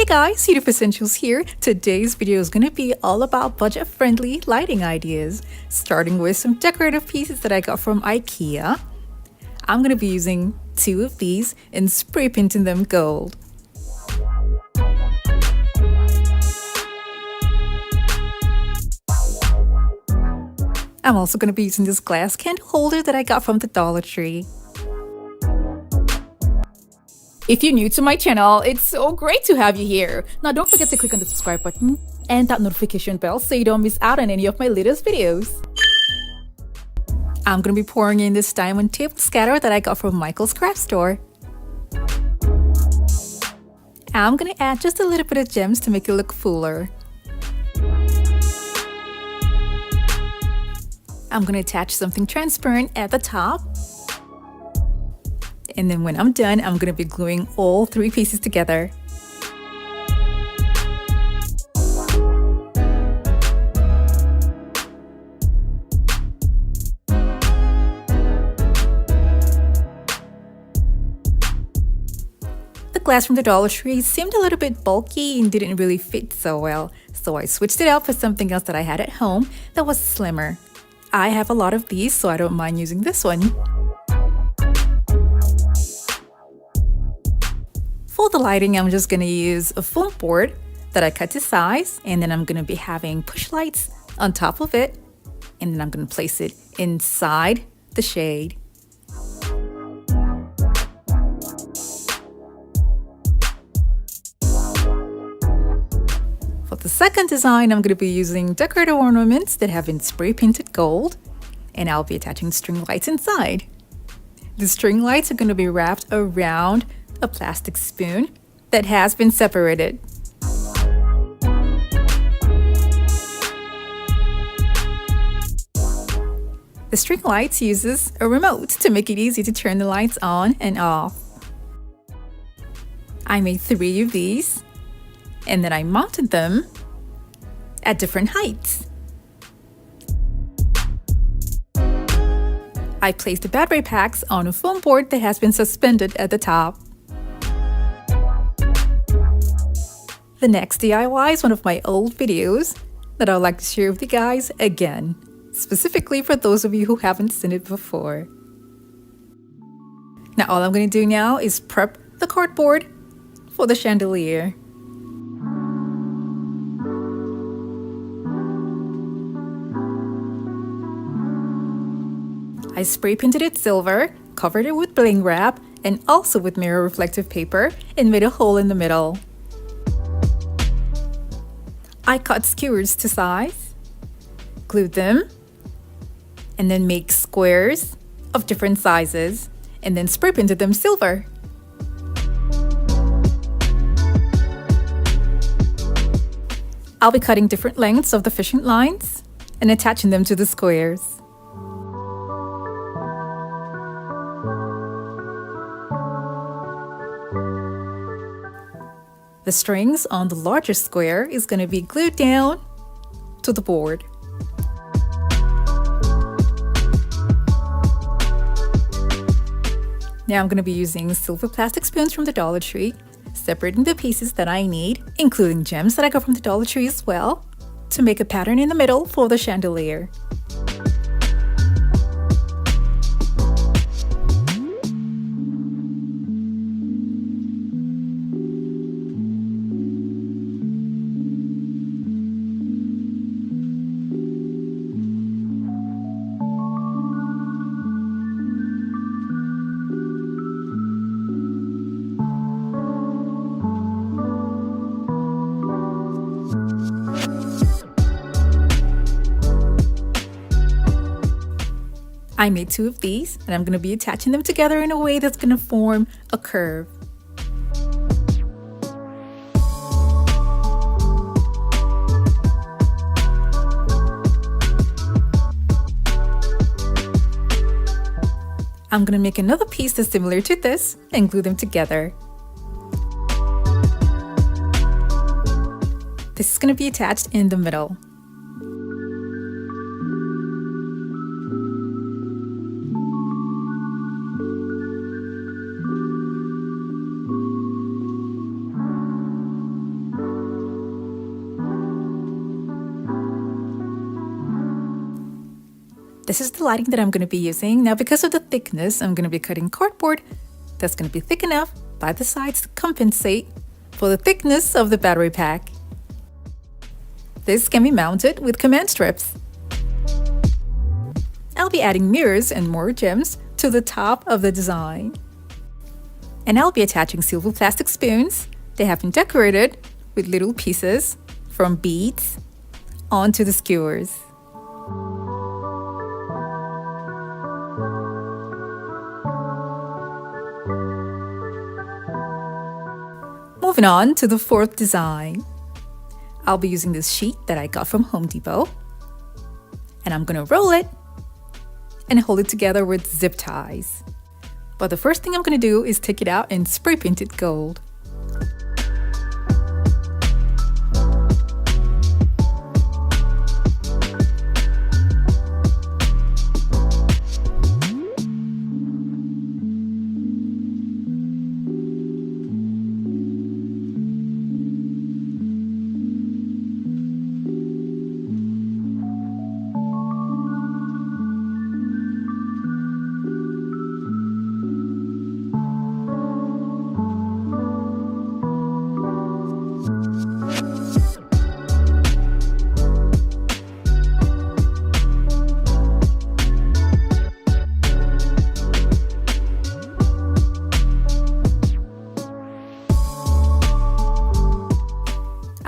guys, Uniqueness Essentials here. Today's video is going to be all about budget-friendly lighting ideas, starting with some decorative pieces that I got from IKEA. I'm going to be using 2 of these and spray painting them gold. I'm also going to be using this glass candle holder that I got from the Dollar Tree. If you're new to my channel, it's so great to have you here. Now don't forget to click on the subscribe button and that notification bell so you don't miss out on any of my latest videos. I'm going to be pouring in this diamond table scatter that I got from Michael's craft store. I'm going to add just a little bit of gems to make it look fuller. I'm going to attach something transparent at the top. And then when I'm done, I'm going to be gluing all 3 pieces together. The glass from the Dollar Tree seemed a little bit bulky and didn't really fit so well, so I switched it out for something else that I had at home that was slimmer. I have a lot of these, so I don't mind using this one. For the lighting, I'm just going to use a foam board that I cut to size, and then I'm going to be having push lights on top of it, and then I'm going to place it inside the shade. For the second design, I'm going to be using decorative ornaments that have been spray painted gold, and I'll be attaching string lights inside. The string lights are going to be wrapped around a plastic spoon that has been separated. The string lights uses a remote to make it easy to turn the lights on and off. I made 3 of these and then I mounted them at different heights. I placed the battery packs on a foam board that has been suspended at the top. The next DIY is one of my old videos that I would like to share with you guys again, specifically for those of you who haven't seen it before. Now all I'm going to do now is prep the cardboard for the chandelier. I spray painted it silver, covered it with bling wrap, and also with mirror reflective paper, and made a hole in the middle. I cut skewers to size, glued them, and then make squares of different sizes, and then spray painted them silver. I'll be cutting different lengths of the fishing lines and attaching them to the squares. The strings on the larger square is going to be glued down to the board. Now I'm going to be using silver plastic spoons from the Dollar Tree, separating the pieces that I need, including gems that I got from the Dollar Tree as well, to make a pattern in the middle for the chandelier. I made 2 of these, and I'm going to be attaching them together in a way that's going to form a curve. I'm going to make another piece that's similar to this and glue them together. This is going to be attached in the middle. This is the lighting that I'm going to be using. Now, because of the thickness, I'm going to be cutting cardboard that's going to be thick enough by the sides to compensate for the thickness of the battery pack. This can be mounted with command strips. I'll be adding mirrors and more gems to the top of the design. And I'll be attaching silver plastic spoons. They have been decorated with little pieces from beads onto the skewers. Moving on to the fourth design. I'll be using this sheet that I got from Home Depot. And I'm going to roll it and hold it together with zip ties. But the first thing I'm going to do is take it out and spray paint it gold.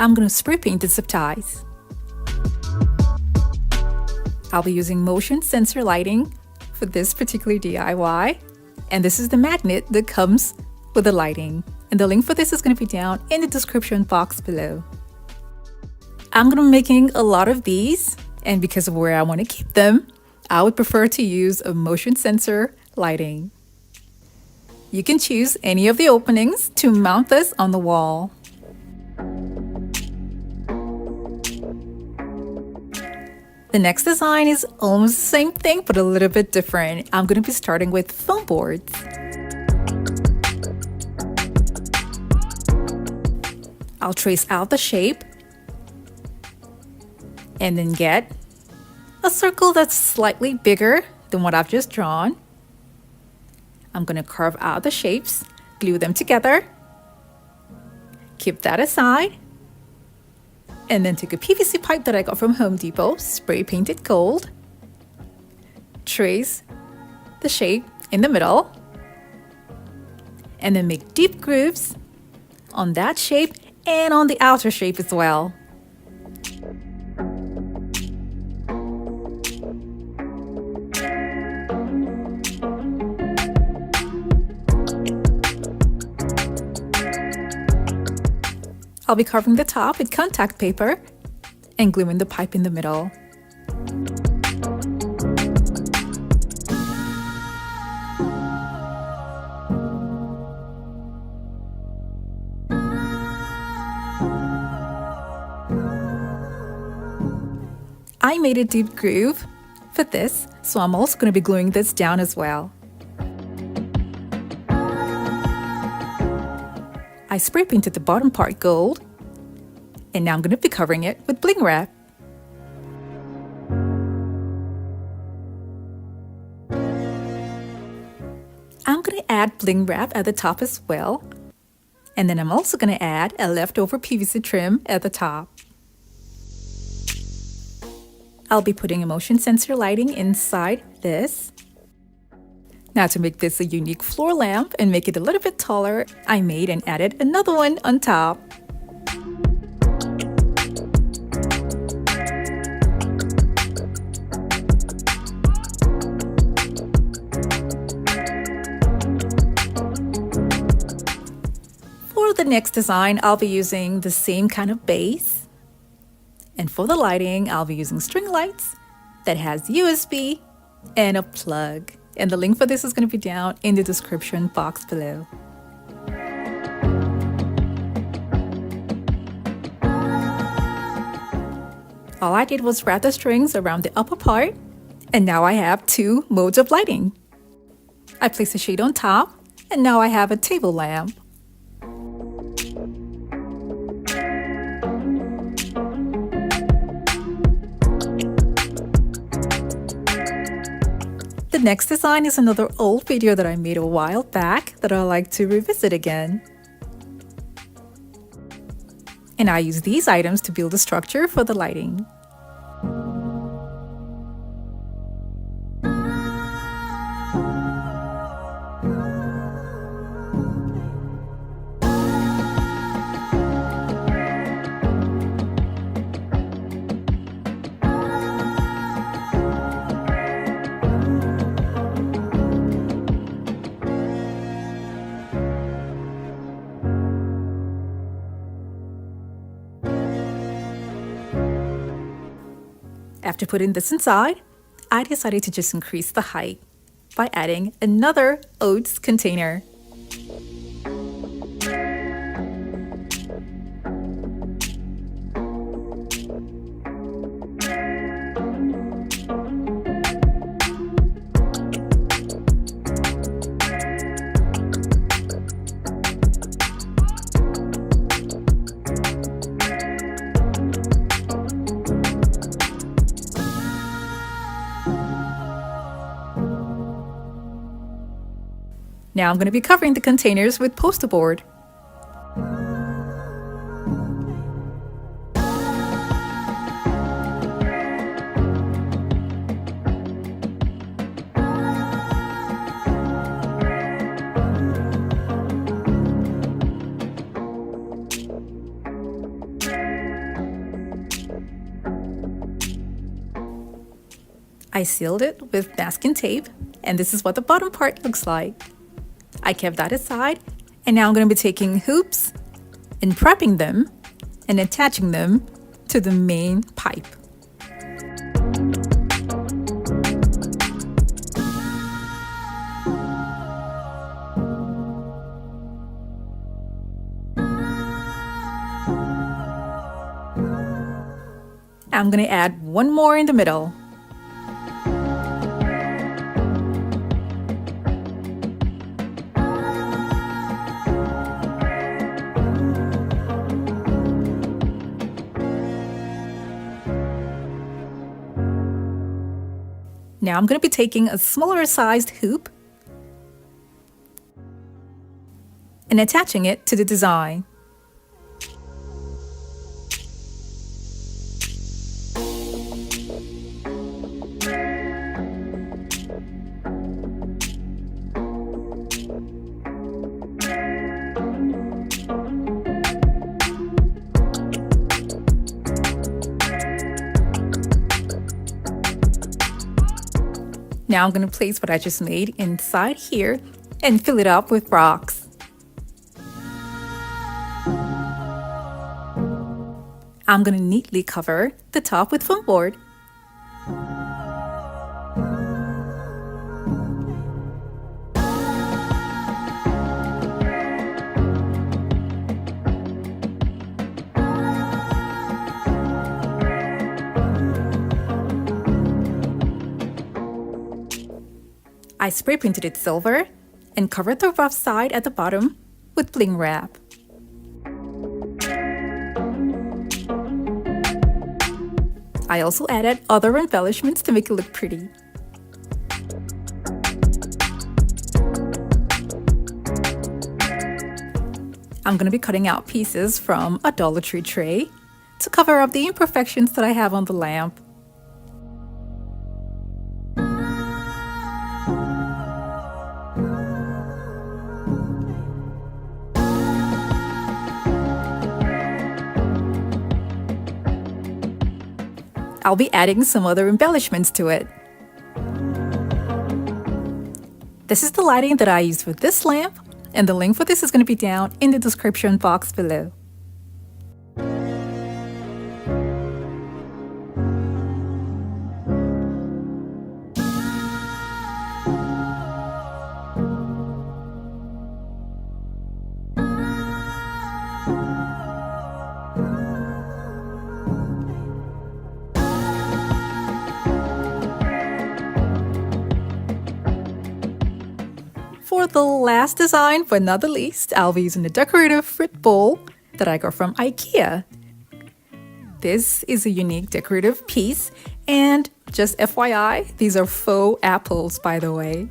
I'm going to spray paint the zip ties. I'll be using motion sensor lighting for this particular DIY. And this is the magnet that comes with the lighting. And the link for this is going to be down in the description box below. I'm going to be making a lot of these, and because of where I want to keep them, I would prefer to use a motion sensor lighting. You can choose any of the openings to mount this on the wall. The next design is almost the same thing, but a little bit different. I'm going to be starting with foam boards. I'll trace out the shape and then get a circle that's slightly bigger than what I've just drawn. I'm going to carve out the shapes, glue them together, keep that aside. And then take a PVC pipe that I got from Home Depot, spray paint it gold, trace the shape in the middle, and then make deep grooves on that shape and on the outer shape as well. I'll be covering the top with contact paper and gluing the pipe in the middle. I made a deep groove for this, so I'm also going to be gluing this down as well. I spray painted the bottom part gold, and now I'm going to be covering it with bling wrap. I'm going to add bling wrap at the top as well, and then I'm also going to add a leftover PVC trim at the top. I'll be putting a motion sensor lighting inside this. Now, to make this a unique floor lamp and make it a little bit taller, I made and added another one on top. For the next design, I'll be using the same kind of base. And for the lighting, I'll be using string lights that has USB and a plug. And the link for this is going to be down in the description box below. All I did was wrap the strings around the upper part, and now I have two modes of lighting. I placed a shade on top, and now I have a table lamp. The next design is another old video that I made a while back that I like to revisit again. And I use these items to build a structure for the lighting. After putting this inside, I decided to just increase the height by adding another oats container. Now I'm going to be covering the containers with poster board. I sealed it with masking tape, and this is what the bottom part looks like. I kept that aside, and now I'm going to be taking hoops and prepping them and attaching them to the main pipe. I'm going to add one more in the middle. Now I'm going to be taking a smaller sized hoop and attaching it to the design. Now I'm going to place what I just made inside here and fill it up with rocks. I'm going to neatly cover the top with foam board. I spray painted it silver and covered the rough side at the bottom with bling wrap. I also added other embellishments to make it look pretty. I'm going to be cutting out pieces from a Dollar Tree tray to cover up the imperfections that I have on the lamp. I'll be adding some other embellishments to it. This is the lighting that I used for this lamp, and the link for this is going to be down in the description box below. For the last design, but not the least, I'll be using a decorative fruit bowl that I got from IKEA. This is a unique decorative piece, And just FYI, these are faux apples, by the way.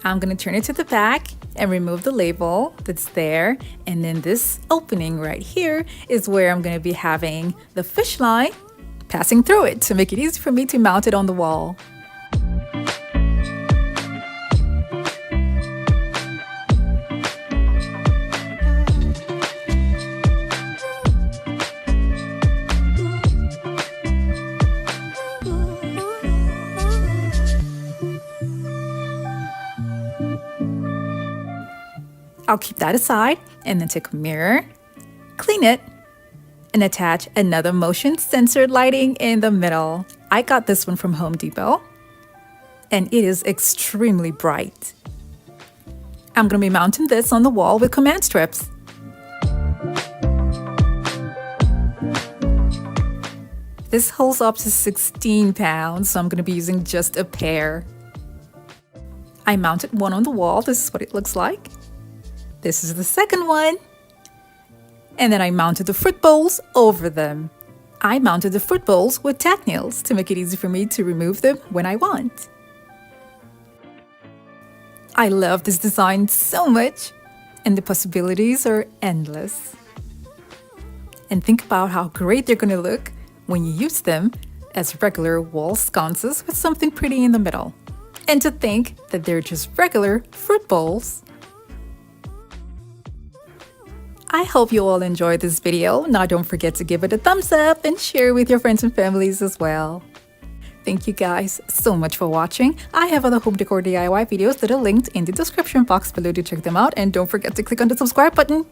I'm gonna turn it to the back and remove the label that's there. And then this opening right here is where I'm gonna be having the fish line passing through it to make it easy for me to mount it on the wall. I'll keep that aside and then take a mirror, clean it, and attach another motion sensor lighting in the middle. I got this one from Home Depot, and it is extremely bright. I'm going to be mounting this on the wall with command strips. This holds up to 16 pounds, so I'm going to be using just a pair. I mounted one on the wall. This is what it looks like. This is the second one. And then I mounted the fruit bowls over them. I mounted the fruit bowls with tack nails to make it easy for me to remove them when I want. I love this design so much, and the possibilities are endless. And think about how great they're going to look when you use them as regular wall sconces with something pretty in the middle. And to think that they're just regular fruit bowls. I hope you all enjoyed this video. Now don't forget to give it a thumbs up and share with your friends and families as well. Thank you guys so much for watching. I have other home decor DIY videos that are linked in the description box below to check them out, and don't forget to click on the subscribe button.